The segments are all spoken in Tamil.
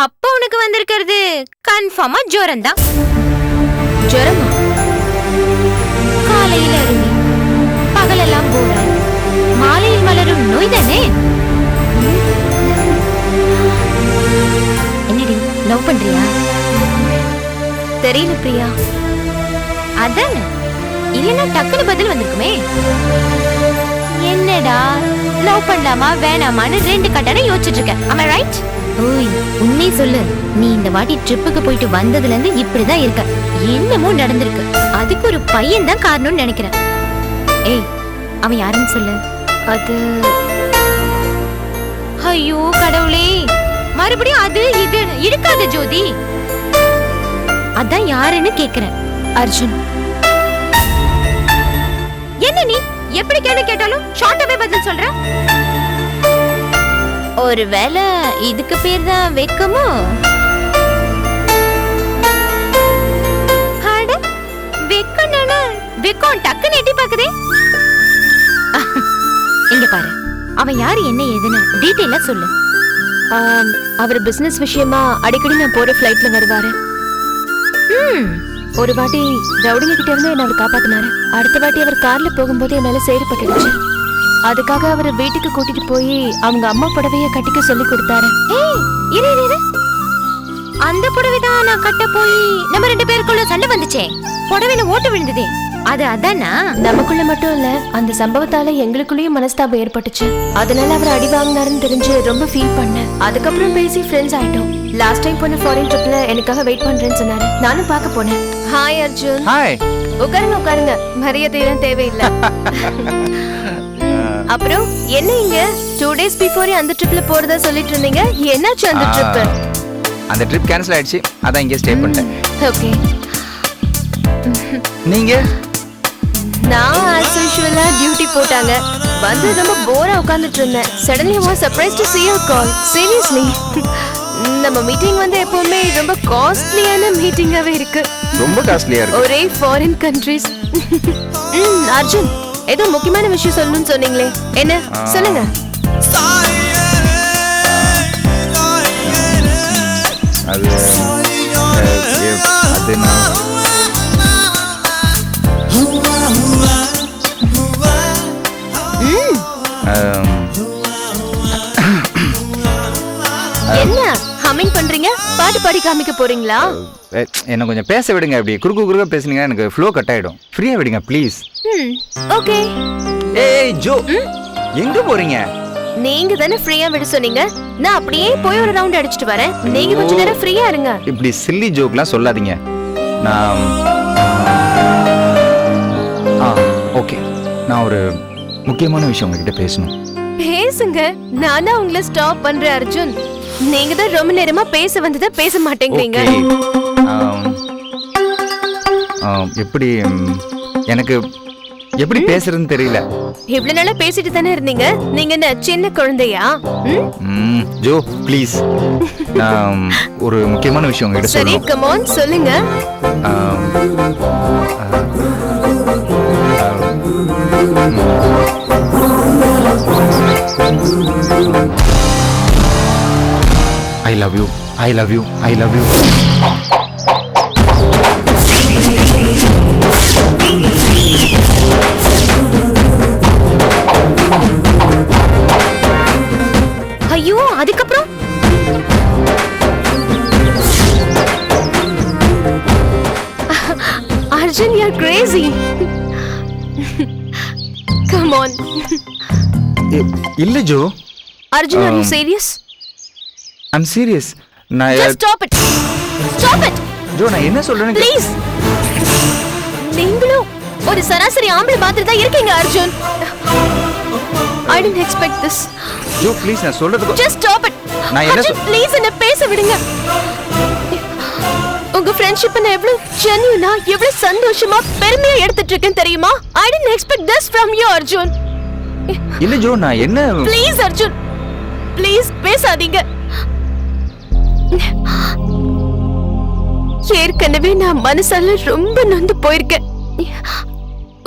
அப்ப உனக்கு வந்திருக்கிறது கன்ஃபார்மா ஜுரம் தான். ஜுரமா? காலையில அருவி, பகலெல்லாம் போராய், மாலையில் மலரும் நோய் தானே? என்னடி லவ் பண்றியா? தெரியல பிரியா. அதானே, இல்லைன்னா டக்குனு பதில் வந்திருக்குமே. என்னடா லவ் பண்ணலாமா வேணாமான்னு 2 கட்டணை யோசிச்சுட்டு இருக்க. am I right? ஓய், உண்மை சொல்லு. நீ இந்த வாட்டி ட்ரிப்புக்கு போயிட்டு வந்ததுல இருந்து இப்படிதான் இருக்க. என்னமோ நடந்திருக்கு. அதுக்கு ஒரு பையன் தான் காரணம்னு நினைக்கிறேன். ஏய், அவன் யாருன்னு சொல்லு. அது ஐயோ கடவுளே, மறுபடியும் அது இது இருக்காத ஜோதி. அதான் யாருன்னு கேக்குறேன். அர்ஜுன். என்ன நீ எப்படி கேள்வி கேட்டாலும் ஷார்ட்டாவே பதில் சொல்ற? ஒருவேளை இதுக்கு பேர் தான் வெக்கமோ? அட, வெக்கம்னா வெக்கம் டக்குன்னு எட்டி பாக்குதே. இங்க பாரு, அவன் யாரு என்ன ஏதுன்னு டீடைலா சொல்லு. அவர் பிசினஸ் விஷயமா அடிக்கடி நான் போற ஃபிளைட்ல வருவாரு. ஒரு வாட்டி ரவுடிங்க கிட்ட இருந்து என்ன அவர் காப்பாத்தினாரு. அடுத்த வாட்டி அவர் கார்ல போகும்போது என் மேல சேறு பட்டுடுச்சு. அதுக்காக அவர் வீட்டுக்கு கூட்டிட்டு போய் அவங்க அம்மா புடவைய கட்டிக்க சொல்லி கொடுத்தாரு. ஏய், இரு இரு இரு. அந்த புடவைதான் நான் கட்ட போய் நம்ம 2 பேருக்குள்ள சண்டை வந்துச்சே. புடவையில ஓட்டு விழுந்ததே, அது அதானா? நமக்குள்ள மட்டும் இல்ல, அந்த சம்பவத்தால எங்களுக்குள்ளேயும் மனஸ்தாபம் ஏற்பட்டுச்சு. அதனால அவர் அடி வாங்கினாருன்னு தெரிஞ்சு ரொம்ப ஃபீல் பண்ணேன். அதுக்கப்புறம் பேசி ஃப்ரெண்ட்ஸ் ஆயிட்டோம். லாஸ்ட் டைம் போன ஃபாரின் ட்ரிப்ல எனக்காக வெயிட் பண்றேன்னு சொன்னாரு. நானும் பார்க்க போனேன். ஹாய் அர்ஜுன். ஹாய். உட்காருங்க உட்காருங்க, மரியாதையெல்லாம் தேவையில்லை. அப்புறம் என்ன இங்க 2 days பிஃபோர் அந்த ட்ரிப்ல போறதா சொல்லிட்டு இருந்தீங்க, என்னாச்சு அந்த ட்ரிப்? அந்த ட்ரிப் கேன்சல் ஆயிடுச்சு, அதான் இங்கே ஸ்டே பண்ணிட்டேன். ஓகே. நீங்க? நான் as usual டியூட்டி போட்டாங்க. வந்து ரொம்ப போரா உட்கார்ந்துட்டு இருந்தேன். Suddenly I was surprised to see your call. Seriously. நம்ம மீட்டிங் வந்து எப்பவுமே ரொம்ப காஸ்ட்லியான மீட்டிங்காவே இருக்கு. ரொம்ப காஸ்ட்லியா இருக்கு. ஒரே ஃபாரின் கண்ட்ரீஸ். அர்ஜுன், ஏதோ முக்கியமான விஷயம் சொல்லணும்னு சொன்னீங்களே, என்ன சொல்லுங்க. அது என்ன ஹம்மிங் பண்றீங்க? பாட்டு பாடி காமிக்க போறீங்களா? என்ன கொஞ்சம் பேச விடுங்க. அப்படி குறுக்கு குறுக்க பேசுனீங்கன்னா எனக்கு ஃப்ளோ கட் ஆயிடும். ஃப்ரீயா விடுங்க ப்ளீஸ். ஓகே. ஏய் ஜோ, எங்க போறீங்க? நீங்க தானே ஃப்ரீயா விட சொன்னீங்க. நான் அப்படியே போய் ஒரு ரவுண்ட் அடிச்சிட்டு வரேன். நீங்க கொஞ்ச நேரம் ஃப்ரீயா இருங்க. இப்படி சில்லி ஜோக்லாம் சொல்லாதீங்க. நான் ஓகே, நான் ஒரு முக்கியமான விஷயம் உங்ககிட்ட பேசணும். பேசுங்க, நானா உங்களை ஸ்டாப் பண்றேன் அர்ஜுன். நீங்க தான் ரொம்ப நேரமா பேச வந்தத பேச மாட்டேங்கிறீங்க. எப்படி எனக்கு எப்படி பேசுறதுன்னு தெரியல. இவ்வளவு நாளா பேசிட்டு தானே இருந்தீங்க. நீங்க என்ன சின்ன குழந்தையா? ஜோ ப்ளீஸ், ஒரு முக்கியமான விஷயம் உங்ககிட்ட சொல்லணும். சரி, கம் ஆன் சொல்லுங்க. I love you. I love you. I love you. ஐயோ, அதுக்கப்புறம் Arjun, you're crazy. Come on. இல்ல Joe. Arjun, are you serious? I'm serious. Just stop it. Stop it. Joe, நான் என்ன சொல்றேன்னு Please. நீங்களும் ஒரு சராசரி ஆம்பளை மாதிரி தான் இருக்கீங்க Arjun. I didn't expect this. Joe please, நான் சொல்றது Just stop it. நான் என்ன ப்ளீஸ் என்ன பேச விடுங்க. உங்க ஃப்ரெண்ட்ஷிப் நான் எவ்வளவு ஜென்யூனா, எவ்வளவு சந்தோஷமா பெருமையா எடுத்துட்டு இருக்கேன் தெரியுமா? I didn't expect this from you Arjun. இல்ல ஜோ, நான் என்ன ப்ளீஸ் அர்ஜுன், ப்ளீஸ் பேசாதீங்க. ஏற்கனவே நான் மனசால ரொம்ப நொந்து போயிருக்கேன்.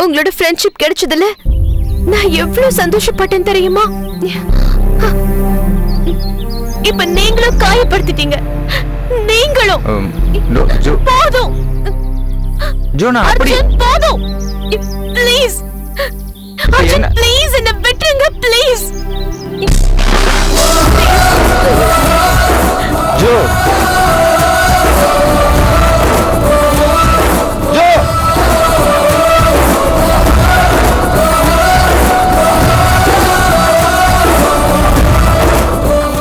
உங்களோட ஃப்ரெண்ட்ஷிப் கிடைச்சதுல நான் எவ்வளவு சந்தோஷப்பட்டேன் தெரியுமா? இப்ப நீங்களும் காயப்படுத்திட்டீங்க. நீங்களும் ஜோ போதும். ஜோ நான் அப்படி அர்ஜுன் போதும். ப்ளீஸ் அர்ஜுன் என்ன? ப்ளீஸ் என்ன விட்டுருங்க please. Joe Joe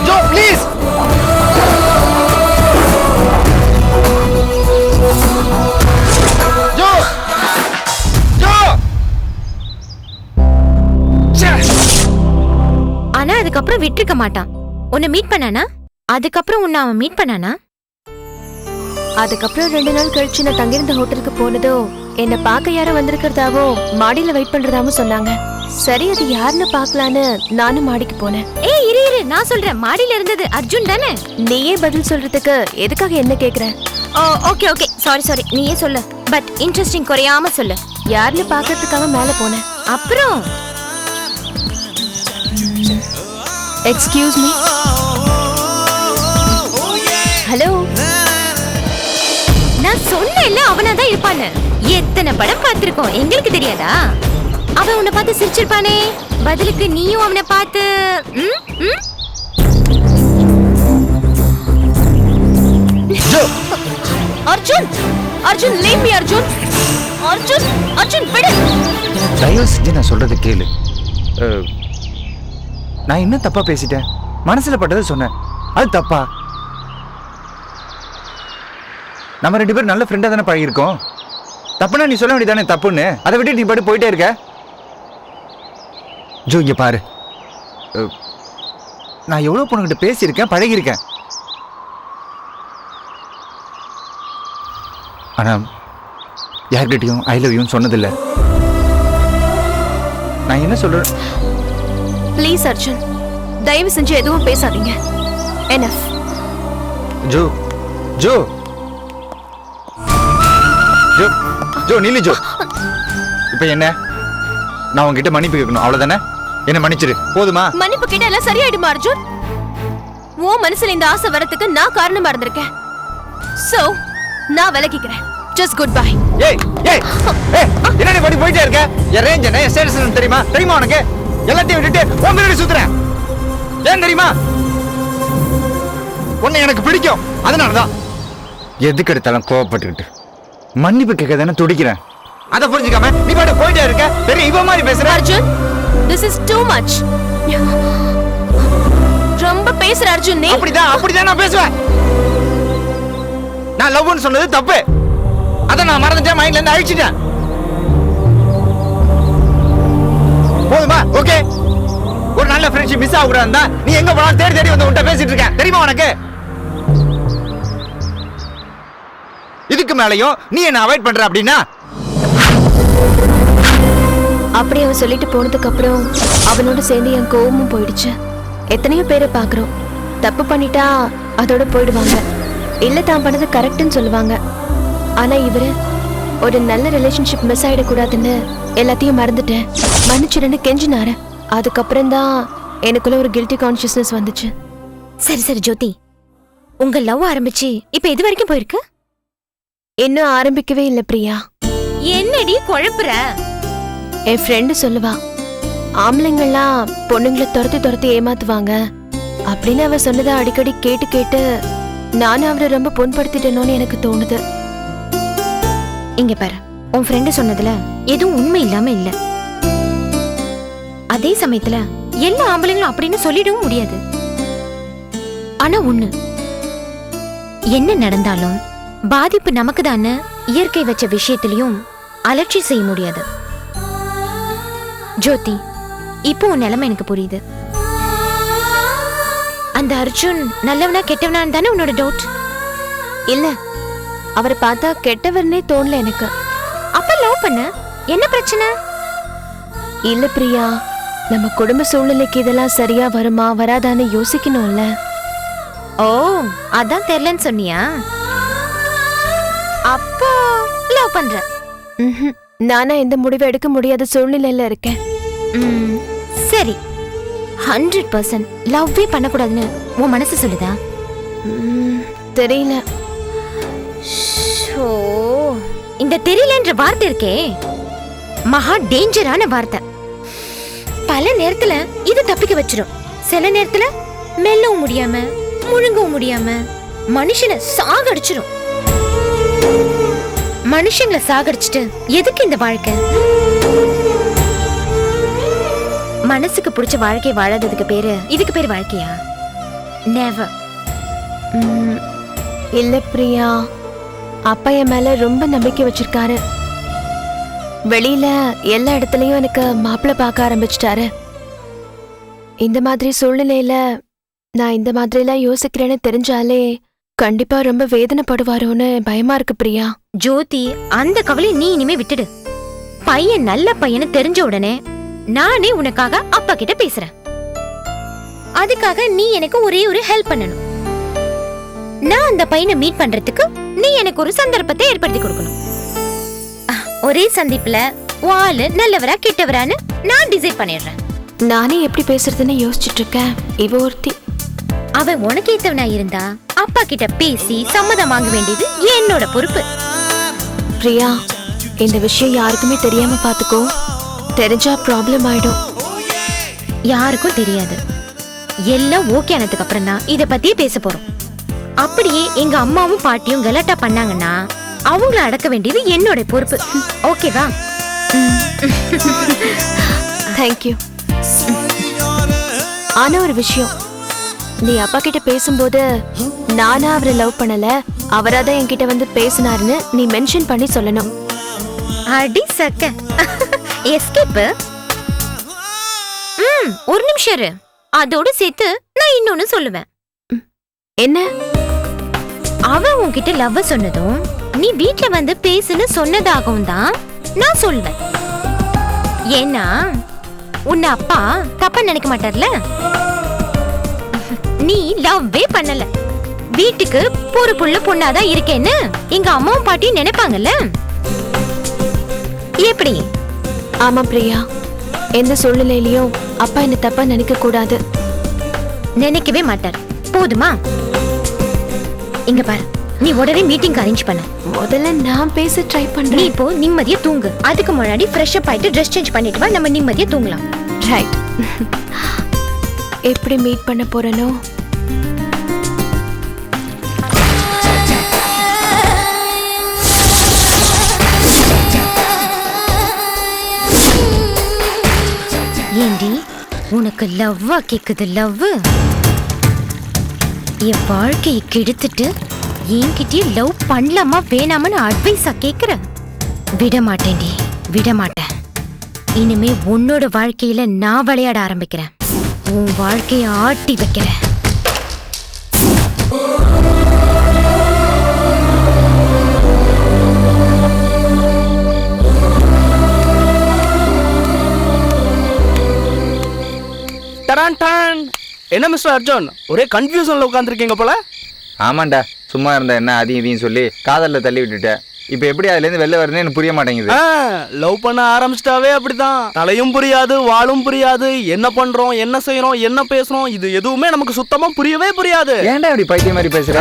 Joe please Joe Joe ஆனா அதுக்கப்புறம் விட்டுருக்க மாட்டான். உன்னை மீட் பண்ணானா? அதுக்கப்புறம் உன்னை அவன் மீட் பண்ணானா? அதுக்கப்புறம் 2 நாள் கழிச்சு நான் தங்கியிருந்த ஹோட்டலுக்கு போனதோ என்ன பார்க்க யாரும் வந்திருக்கிறதாவோ மாடியில வெயிட் பண்றதாவும் சொன்னாங்க. சரி அது யாருன்னு பார்க்கலான்னு நானும் மாடிக்கு போனேன். ஏய் இரு இரு, நான் சொல்றேன். மாடியில இருந்தது அர்ஜுன் தானே? நீயே பதில் சொல்றதுக்கு எதுக்காக என்ன கேக்குற? ஓ ஓகே ஓகே, சாரி சாரி, நீயே சொல்லு. பட் இன்ட்ரெஸ்டிங் குறையாம சொல்லு. யாருன்னு பார்க்கறதுக்காக மேல போனேன். அப்புறம் எக்ஸ்கியூஸ் மீ. ஹலோ. நான் சொன்னேன்ல அவனாதான் இருப்பான்னு. எத்தனை படம் பார்த்திருக்கோம், எங்களுக்கு தெரியாதா? அவன் உன்னை பார்த்து சிரிச்சிருப்பானே, பதிலுக்கு நீயும் அவனை பார்த்து அர்ஜுன் அர்ஜுன் லீவ் மீ அர்ஜுன். அர்ஜுன் அர்ஜுன் விடு. தயவு செஞ்சு நான் சொல்றது கேளு. நான் என்ன தப்பா பேசிட்டேன்? மனசுல பட்டதை சொன்னேன். அது தப்பா? நம்ம 2 பேரும் நல்ல ஃப்ரெண்டா தானே பழகிருக்கோம். தப்புனா நீ சொல்ல வேண்டியதானே தப்புன்னு. அதை விட்டு நீ பாட்டு போயிட்டே இருக்க. ஜோ இங்க பாரு, நான் எவ்வளவு பொண்ணுகிட்ட பேசியிருக்கேன், பழகிருக்கேன். ஆனா யார்கிட்டையும் ஐ லவ் யூன்னு சொன்னதில்லை. நான் என்ன சொல்றேன்? ப்ளீஸ் அர்ஜுன், தயவு செஞ்சு எதுவும் பேசாதீங்க. Enough. Joe Joe Joe Joe நீலி ஜோ, இப்போ என்ன? நான் உங்ககிட்ட மன்னிப்பு கேட்கணும், அவ்வளவுதானே? என்ன மன்னிச்சிரு, போதுமா? மன்னிப்பு கேட்டா எல்லாம் சரியாயிடுமா அர்ஜுன்? உன் மனசுல இந்த ஆசை வரதுக்கு நான் காரணமா இருந்திருக்கேன். சோ நான் விலகிக்கிறேன். Just good bye. ஏய் ஏய் ஏய், என்னடி படி போயிட்டே இருக்க? என் ரேஞ்ச் என்ன, என் ஸ்டேட்டஸ் தெரியுமா? தெரியுமா உனக்கு? எல்லாத்தையும் விட்டுட்டு உன் பின்னாடி சுத்துறேன். ஏன் தெரியுமா? உன்னை எனக்கு பிடிக்கும், அதனாலதான். எதுக்கு எடுத்தாலும் கோவப்பட்டுக்கிட்டு மன்னிப்பு கேட்க தானே துடிக்கிறேன். அதை புரிஞ்சுக்காம நீ பாட்டு போயிட்டே இருக்க. பெரிய இவ மாதிரி பேசுற. Arjun, this is too much. ரொம்ப பேசுற அர்ஜுன் நீ. அப்படிதான் நான் பேசுவேன். நான் லவ்னு சொன்னது தப்பு. அதை நான் மறந்துட்டேன், மைண்ட்ல இருந்து அழிச்சிட்டேன். போதுமா? ஓகே. ஒரு நல்ல ஃப்ரெண்ட்ஷிப் மிஸ் ஆக கூடாது. நீ எங்க போனாலும் தேடி தேடி வந்து உன்கிட்ட பேசிட்டு இருக்க, தெரியுமா உனக்கு? இதுக்கு மேலயும் நீ என்ன அவாய்ட் பண்ற அப்படின்னா? அப்படி அவன் சொல்லிட்டு போனதுக்கு அப்புறம் அவனோட சேர்ந்து என் கோவமும் போயிடுச்சு. எத்தனையோ பேரை பாக்குறோம், தப்பு பண்ணிட்டா அதோட போயிடுவாங்க, இல்ல தான் பண்ணது கரெக்ட்னு சொல்லுவாங்க. ஆனா இவரு ஒரு நல்ல ரிலேஷன்ஷிப் மிஸ் ஆயிடக்கூடாதுன்னு எல்லாத்தையும் மறந்துட்டேன், மன்னிச்சிருன்னு கெஞ்சினாரு. அதுக்கப்புறம் தான் எனக்குள்ள ஒரு கில்ட்டி கான்ஷியஸ்னஸ் வந்துச்சு. சரி சரி ஜோதி, உங்க லவ் ஆரம்பிச்சு இப்ப எது வரைக்கும் போயிருக்கு? இன்னும் ஆரம்பிக்கவே இல்லை பிரியா. என்னடி குழப்புற? என் ஃப்ரெண்டு சொல்லுவா, ஆம்பளைங்கள்லாம் பொண்ணுங்களை துரத்தி துரத்தி ஏமாத்துவாங்க அப்படின்னு அவ சொன்னதை அடிக்கடி கேட்டு கேட்டு நானும் அவரை ரொம்ப புண்படுத்திட்டேனோன்னு எனக்கு தோணுது. இங்க பாரு, உன் ஃப்ரெண்டு சொன்னதுல எதுவும் உண்மை இல்லாம இல்ல. அதே சமயத்துல எல்லா ஆம்பளைங்களும் அப்படின்னு சொல்லிடவும் முடியாது. ஆனா ஒண்ணு, என்ன நடந்தாலும் பாதிப்பு நமக்கு தானே இயற்கை வச்ச விஷயத்திலையும் அலட்சி செய்ய முடியாது. ஜோதி, இப்போ உன் நிலைமை எனக்கு புரியுது. அந்த அர்ஜுன் நல்லவனா கெட்டவனான்னு தானே உன்னோட டவுட்? இல்ல, அவரை பார்த்தா கெட்டவர்னே தோணல எனக்கு. அப்ப லவ் பண்ண என்ன பிரச்சனை? இல்ல பிரியா, நம்ம குடும்ப சூழ்நிலைக்கு இதெல்லாம் சரியா வருமா வராதான்னு யோசிக்கணும்ல. ஓ, அதான் தெரியலன்னு சொன்னியா? அப்போ லவ் பண்ற? நானா எந்த முடிவை எடுக்க முடியாத சூழ்நிலையில இருக்கேன். சரி, 100% லவ்வே பண்ணக்கூடாதுன்னு உன் மனசு சொல்லுதா? தெரியல. ஷோ, இந்த தெரியலன்ற வார்த்தை இருக்கே மகா டேஞ்சரான வார்த்தை. பல நேரத்துல இது தப்பிக்க வச்சிடும். சில நேரத்துல மெல்லவும் முடியாம முழுங்கவும் முடியாம மனுஷனை சாகடிச்சிடும். மனுஷங்களை சாகடிச்சிட்டு எதுக்கு இந்த வாழ்க்கை? மனசுக்கு பிடிச்ச வாழ்க்கை வாழாததுக்கு பேரு இதுக்கு பேரு வாழ்க்கையா? நெவர். இல்ல பிரியா, அப்பா என் மேல ரொம்ப நம்பிக்கை வச்சிருக்காரு. வெளியில எல்லா இடத்துலயும் எனக்கு மாப்பிள்ளை பார்க்க ஆரம்பிச்சிட்டாரு. இந்த மாதிரி சூழ்நிலையில நான் இந்த மாதிரி எல்லாம் யோசிக்கிறேன்னு தெரிஞ்சாலே கண்டிப்பா ரொம்ப வேதனைப்படுவாரோன்னு பயமா இருக்கு பிரியா. ஜோதி, அந்த கவலை நீ இனிமே விட்டுடு. பையன் நல்ல பையன்னு தெரிஞ்ச உடனே நானே உனக்காக அப்பா கிட்ட பேசுறேன். அதுக்காக நீ எனக்கு ஒரே ஒரு ஹெல்ப் பண்ணணும். நான் அந்த பையனை மீட் பண்றதுக்கு நீ எனக்கு ஒரு சந்தர்ப்பத்தை ஏற்படுத்தி கொடுக்கணும். ஒரே சந்திப்புல வாளு நல்லவரா கெட்டவரான்னு நான் டிசைட் பண்ணிடுறேன். நானே எப்படி பேசுறதுன்னு யோசிச்சுட்டு இருக்கேன். இவ ஒருத்தி. அவன் உனக்கு ஏத்தவனா இருந்தா அப்பா கிட்ட பேசி சம்மதம் வாங்க வேண்டியது என்னோட பொறுப்பு. பிரியா, இந்த விஷயம் யாருக்குமே தெரியாம பாத்துக்கோ. தெரிஞ்சா ப்ராப்ளம் ஆயிடும். யாருக்கும் தெரியாது. எல்லாம் ஓகே ஆனதுக்கு அப்புறம் தான் இத பத்தியே பேச போறோம். அப்படியே எங்க அம்மாவும் பாட்டியும் கலாட்டா பண்ணாங்கன்னா அவங்கள அடக்க வேண்டியது என்னோட பொறுப்பு. ஓகேவா? தேங்க்யூ. ஆனா ஒரு விஷயம், நீ அப்பா கிட்ட பேசும்போது நானா அவரை லவ் பண்ணல, அவராதான் என்கிட்ட வந்து பேசினாருன்னு நீ மென்ஷன் பண்ணி சொல்லணும். அடி சக்க எஸ்கேப். ஒரு நிமிஷம் இரு. அதோட சேர்த்து நான் இன்னொன்னு சொல்லுவேன். என்ன? அவன் உன்கிட்ட லவ் சொன்னதும் நீ வீட்ல வந்து பேசுன்னு சொன்னதாகவும் தான் நான் சொல்வேன். ஏன்னா உன்னை அப்பா தப்பா நினைக்க மாட்டார்ல. நீ லவ்வே பண்ணல, வீட்டுக்கு பொறுப்புள்ள பொண்ணாதான் இருக்கேன்னு எங்க அம்மாவும் பாட்டியும் நினைப்பாங்கல்ல. எப்படி? ஆமா பிரியா, எந்த சூழ்நிலையிலயும் அப்பா என்ன தப்பா நினைக்க கூடாது. நினைக்கவே மாட்டார். போதுமா? இங்க பாரு, நீ உடனே மீட்டிங் அரேஞ்ச் பண்ண. முதல்ல நான் பேச ட்ரை நீ பண்றேன். இப்போ நிம்மதியா தூங்கு. அதுக்கு முன்னாடி ஃப்ரெஷ் அப் ஆயிட்டு ட்ரெஸ் சேஞ்ச் பண்ணிட்டு வா, நம்ம நிம்மதியா தூங்கலாம். ரைட். எப்படி மீட் பண்ண போறனோ? ஏண்டி உனக்கு லவ்வா கேக்குது? லவ் என் வாழ்க்கையை கெடுத்துட்டு என்கிட்டயே லவ் பண்ணலாமா வேணாமன்னு அட்வைஸா கேக்குற? விட மாட்டேன்டி, விட மாட்டேன். இனிமே உன்னோட வாழ்க்கையில நான் விளையாட ஆரம்பிக்கிறேன். உன் வாழ்க்கைய ஆட்டி வைக்கிறேன். என்ன மிஸ்டர் அர்ஜுன், ஒரே கன்ஃபியூஷன்ல உட்காந்துருக்கீங்க போல. ஆமாண்டா, சும்மா இருந்த என்ன அதையும் இதையும் சொல்லி காதலில் தள்ளி விட்டுட்டேன். இப்போ எப்படி அதுலேருந்து வெளில வருதுன்னு எனக்கு புரிய மாட்டேங்குது. லவ் பண்ண ஆரம்பிச்சிட்டாவே அப்படிதான். தலையும் புரியாது, வாழும் புரியாது. என்ன பண்றோம், என்ன செய்யறோம், என்ன பேசுறோம், இது எதுவுமே நமக்கு சுத்தமா புரியவே புரியாது. ஏன்டா இப்படி பைத்தியம் மாதிரி பேசுற?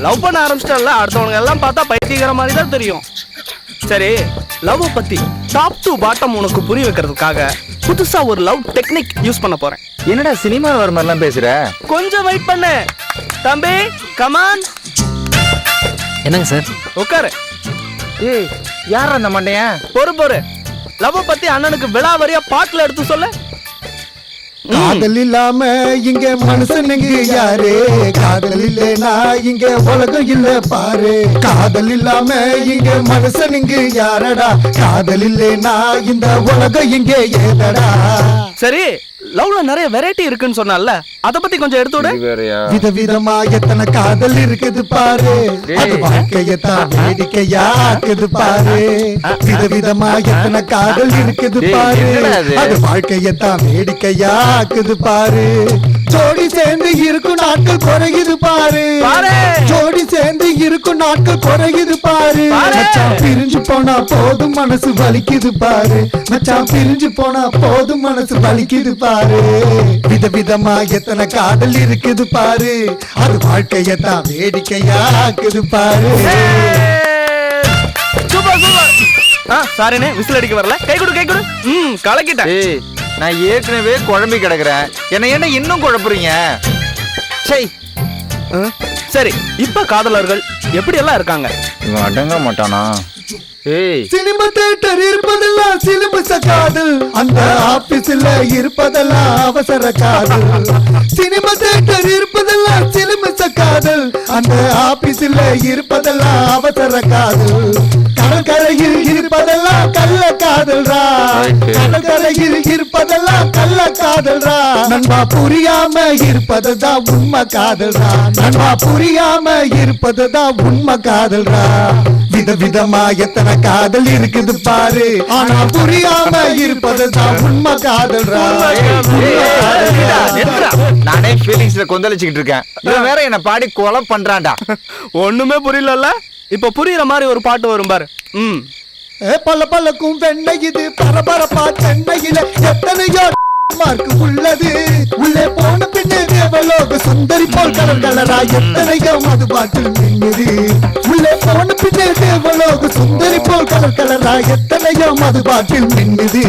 லவ் பண்ண ஆரம்பிச்சிட்டா அடுத்தவங்க எல்லாம் பார்த்தா பைத்தியக்கிற மாதிரி தான் தெரியும். சரி, லவ் பத்தி டாப் டு பாட்டம் உனக்கு புரிய வைக்கிறதுக்காக புதுசா ஒரு லவ் டெக்னிக் யூஸ் பண்ண போறேன். என்னடா சினிமா வர மாதிரிலாம் பேசுற? கொஞ்சம் வெயிட் பண்ணு தம்பி. கமான். என்னங்க சார்? உட்காரு. ஏய், யார் அந்த மண்டையன்? பொறு. லவ் பத்தி அண்ணனுக்கு விழாவரியா பாட்டுல எடுத்து சொல்ல. காதல் இல்லாம இங்க மனுஷனுங்க யாரு? காதல் இல்லைனா இங்க உலகம் இல்ல பாரு. காதல் இல்லாம இங்க மனுஷனுங்க யாரடா? காதல் இல்லைனா இந்த உலகம் இங்க ஏதடா? சரி, லவ்ல நிறைய வெரைட்டி இருக்குன்னு சொன்னால, அத பத்தி கொஞ்சம் எடுத்து விடு. விதவிதமா எத்தனை காதல் இருக்குது பாரு. அது வாழ்க்கையத்தான் வேடிக்கையாக்குது பாரு. விதவிதமா எத்தனை காதல் இருக்குது பாரு. அது வாழ்க்கையத்தான் வேடிக்கையாக்குது பாரு. ஜோடி சேர்ந்து இருக்கும் நாட்கள் குறையுது பாரு. ஜோடி சேர்ந்து இருக்கும் நாட்கள் குறையுது பாரு மச்சான் பிரிஞ்சு போனா போதும் மனசு வலிக்குது பாரு மச்சான் பிரிஞ்சு போனா போதும் மனசு வலிக்குது பாரு விதவிதமா எத்தனை காதல் இருக்குது பாரு அது வாழ்க்கையத்தான் வேடிக்கையாக்குது பாரு சூப்பர் சூப்பர் சாரினே விசில் அடிக்க வரல கை கொடு கலக்கிட்டேன். ஏய் நான் ஏற்கனவே குழம்பி கிடக்குறேன் என்ன இன்னும் குழப்புறீங்க? சை சரி இப்ப காதலர்கள் எப்படி எல்லாம் இருக்காங்க? இவன் அடங்க மாட்டானா? ஏய் சினிமா தியேட்டர் இருப்பதெல்லாம் சிலுமிச காதல் அந்த ஆபீஸ்ல இருப்பதெல்லாம் அவசர காதல் சினிமா தியேட்டர் இருப்பதெல்லாம் சிலுமிச காதல் அந்த ஆபீஸ்ல இருப்பதெல்லாம் அவசர காதல் கடற்கரையில் இருப்பதெல்லாம் கள்ள காதல்ரா கடற்கரையில் இருப்பதெல்லாம் கள்ள காதல்ரா நண்பா புரியாம இருப்பதுதான் உண்மை காதல்ரா நண்பா புரியாம இருப்பதுதான் உண்மை காதல்ரா விதவிதமா எத்தனை காதல் இருக்குது பாரு ஆனா புரியாம இருப்பதுதான் உண்மை காதல்ரா நானே ஃபீலிங்ஸ்ல கொந்தளிச்சுக்கிட்டு இருக்கேன் இவன் வேற என்ன பாடி கொலை பண்றான்டா. ஒண்ணுமே புரியல. இப்ப புரியுற மாதிரி ஒரு பாட்டு வரும் பாரு. பல பலக்கும் வெண்ணை இது பரபரப்பா சென்னையில எத்தனையோ மார்க்கு உள்ளது உள்ளே போன பின்னே தேவலோக சுந்தரி போல் கலர் கலரா எத்தனையோ மது பாட்டில் மின்னுது உள்ளே போன பின்னே தேவலோக சுந்தரி போல் கலர் கலரா எத்தனையோ மது பாட்டில் மின்னுது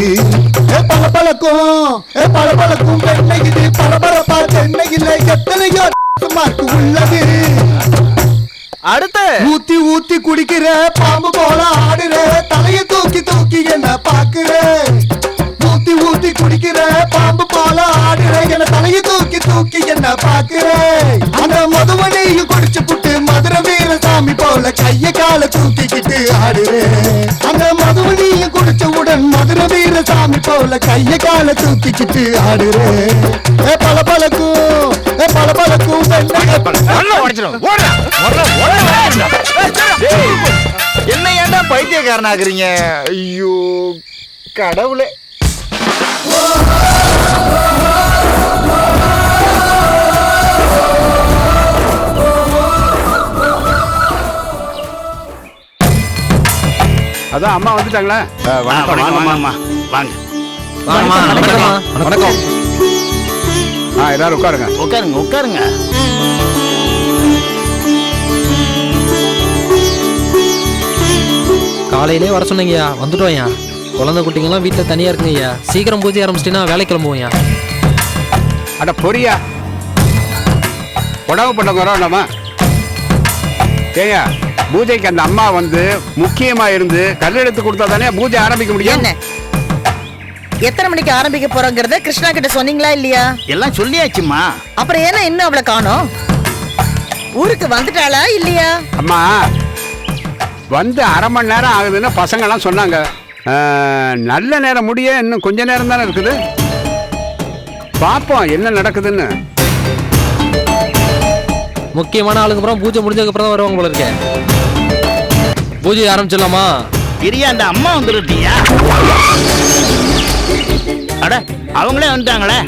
பல பலக்கும் வெண்ணை இது பரபரப்பா சென்னையில எத்தனையோ மார்க்கு உள்ளது அடுத்து ஊத்தி ஊத்தி குடிக்கிற பாம்பு போல ஆடுற தலைய தூக்கி தூக்கி என்ன பாக்குற ஊத்தி ஊத்தி குடிக்கிற பாம்பு போல ஆடுற என்ன தலைய தூக்கி தூக்கி என்ன பாக்குற அந்த மதுவனையும் குடிச்சு புட்டு மதுரை வீரசாமி போல கைய கால தூக்கிக்கிட்டு ஆடுற அந்த மதுவனையும் குடிச்சவுடன் மதுரை வீரசாமி போல கைய கால தூக்கிக்கிட்டு ஆடுற பல பலக்கும் என்ன ஏன்டா பைத்தியக்காரனாக்குறீங்க? ஐயோ கடவுளே. அதான் அம்மா வந்துட்டாங்களா? வணக்கம். எல்லாரும் உட்காருங்க. உட்காருங்க. காலையிலே வர சொன்னீங்கய்யா, வந்துட்டோம்யா. குழந்தை குட்டிங்கெல்லாம் வீட்டில் தனியாக இருக்குங்கய்யா. சீக்கிரம் பூஜை ஆரம்பிச்சிட்டீங்கன்னா வேலை கிளம்புவோம்யா. அட பொரியா உடம்பு பண்ண வரோம்மா. ஏங்க பூஜைக்கு அந்த அம்மா வந்து முக்கியமா இருந்து கல்லெடுத்து கொடுத்தா தானே பூஜை ஆரம்பிக்க முடியும். எத்தனை மணிக்கு ஆரம்பிக்க போறோங்கிறத கிருஷ்ணா கிட்ட சொன்னீங்களா இல்லையா? எல்லாம் சொல்லியாச்சுமா. அப்புறம் ஏன்னா இன்னும் அவளை காணோம்? ஊருக்கு வந்துட்டாளா இல்லையா? அம்மா வந்து அரை மணி நேரம் ஆகுதுன்னு பசங்க எல்லாம் சொன்னாங்க. நல்ல நேரம் முடிய இன்னும் கொஞ்ச நேரம் தானே இருக்குது. பாப்போம் என்ன நடக்குதுன்னு. முக்கியமான ஆளுக்கு அப்புறம் பூஜை முடிஞ்சதுக்கு அப்புறம் தான் வருவாங்க போல இருக்கேன். பூஜை ஆரம்பிச்சிடலாமா? பெரிய அந்த அம்மா வந்துருட்டியா? அட அவங்களே வந்துட்டாங்களே.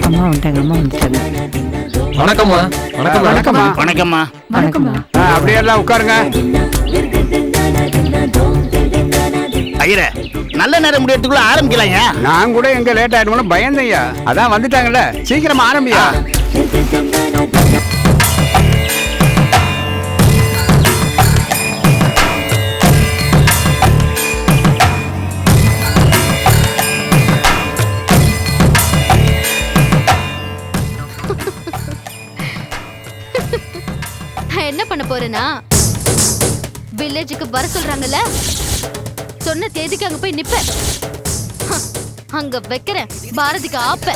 அம்மா வந்துட்டாங்க. வணக்கம்மா. வணக்கம்மா. அப்படியே எல்லாம் உட்காருங்க. ஐயரே நல்ல நேரம் முடியறதுக்குள்ள ஆரம்பிக்கலாங்க. நான் கூட எங்க லேட் ஆயிடுவோம்னு பயந்தையா. அதான் வந்துட்டாங்கல்ல, சீக்கிரமா ஆரம்பியா. என்ன பண்ண போறேன்னா, வில்லேஜுக்கு வர சொல்றாங்கல்ல, சொன்ன தேதிக்கு அங்க போய் நிப்பேன். அங்க வைக்கிறேன் பாரதிக்கு ஆப்ப.